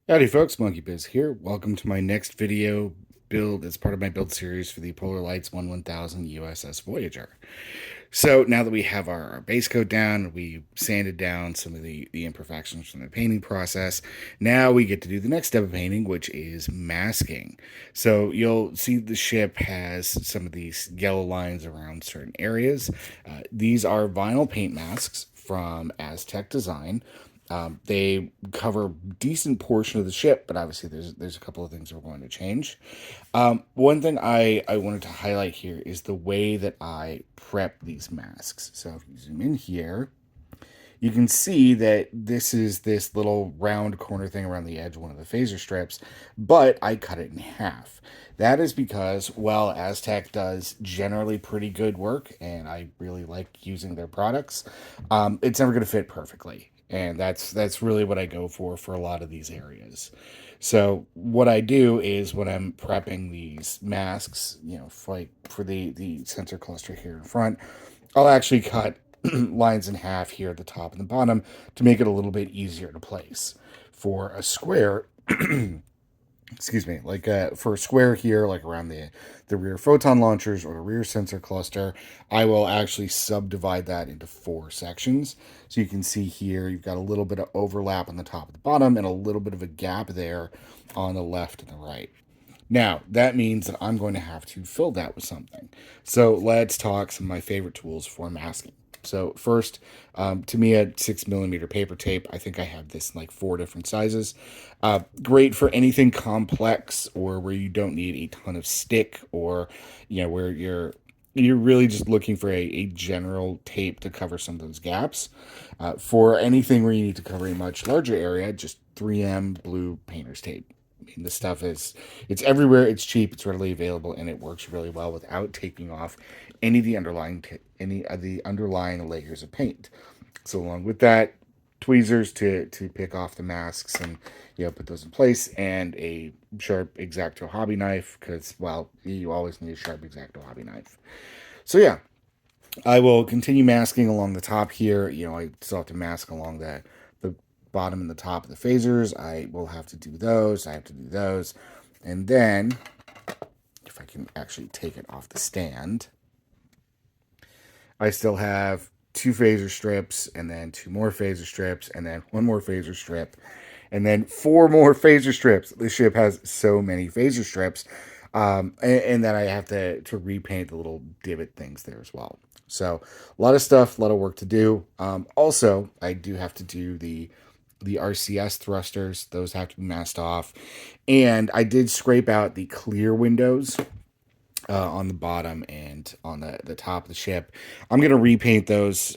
Howdy folks, Monkey Biz here. Welcome to my next video build as part of my build series for the Polar Lights 1000 USS Voyager. So now that we have our base coat down, we sanded down some of the imperfections from the painting process, now we get to do the next step of painting, which is masking. So you'll see the ship has some of these yellow lines around certain areas. These are vinyl paint masks from Aztec Design. They cover a decent portion of the ship, but obviously there's a couple of things we're going to change. One thing I wanted to highlight here is the way that I prep these masks. So if you zoom in here, you can see that this is this little round corner thing around the edge of one of the phaser strips, but I cut it in half. That is because, well, Aztec does generally pretty good work, and I really like using their products. It's never going to fit perfectly, and that's really what I go for a lot of these areas. So what I do is when I'm prepping these masks, for the sensor cluster here in front, I'll actually cut lines in half here at the top and the bottom to make it a little bit easier to place. For a square, excuse me, for a square here, like around the rear photon launchers or the rear sensor cluster, I will actually subdivide that into 4 sections. So you can see here, you've got a little bit of overlap on the top and the bottom and a little bit of a gap there on the left and the right. Now, that means that I'm going to have to fill that with something. So let's talk some of my favorite tools for masking. So first, to me, a 6mm paper tape. I think I have this in like 4 different sizes. Great for anything complex or where you don't need a ton of stick, or where you're really just looking for a general tape to cover some of those gaps. For anything where you need to cover a much larger area, just 3M blue painter's tape. I mean, the stuff it's everywhere. It's cheap. It's readily available, and it works really well without taking off any of the underlying layers of paint. So along with that, tweezers to pick off the masks and put those in place, and a sharp X-Acto hobby knife, because well, you always need a sharp X-Acto hobby knife. So yeah, I will continue masking along the top here. I still have to mask along the bottom and the top of the phasers. I will have to do those. I have to do those. And then, if I can actually take it off the stand, I still have 2 phaser strips, and then 2 more phaser strips, and then 1 more phaser strip, and then 4 more phaser strips. The ship has so many phaser strips. And then I have to repaint the little divot things there as well. So a lot of stuff, a lot of work to do. Also, I do have to do the RCS thrusters. Those have to be masked off. And I did scrape out the clear windows on the bottom and on the top of the ship. I'm going to repaint those.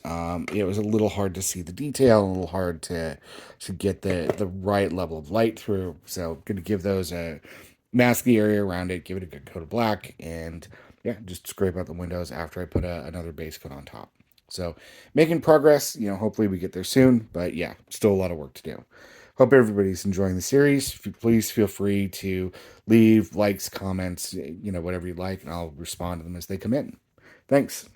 It was a little hard to see the detail, a little hard to get the right level of light through. So I'm going to give those a mask the area around it, give it a good coat of black, and yeah, just scrape out the windows after I put another base coat on top. So making progress, hopefully we get there soon, but yeah, still a lot of work to do. Hope everybody's enjoying the series. Please feel free to leave likes, comments, whatever you like, and I'll respond to them as they come in. Thanks.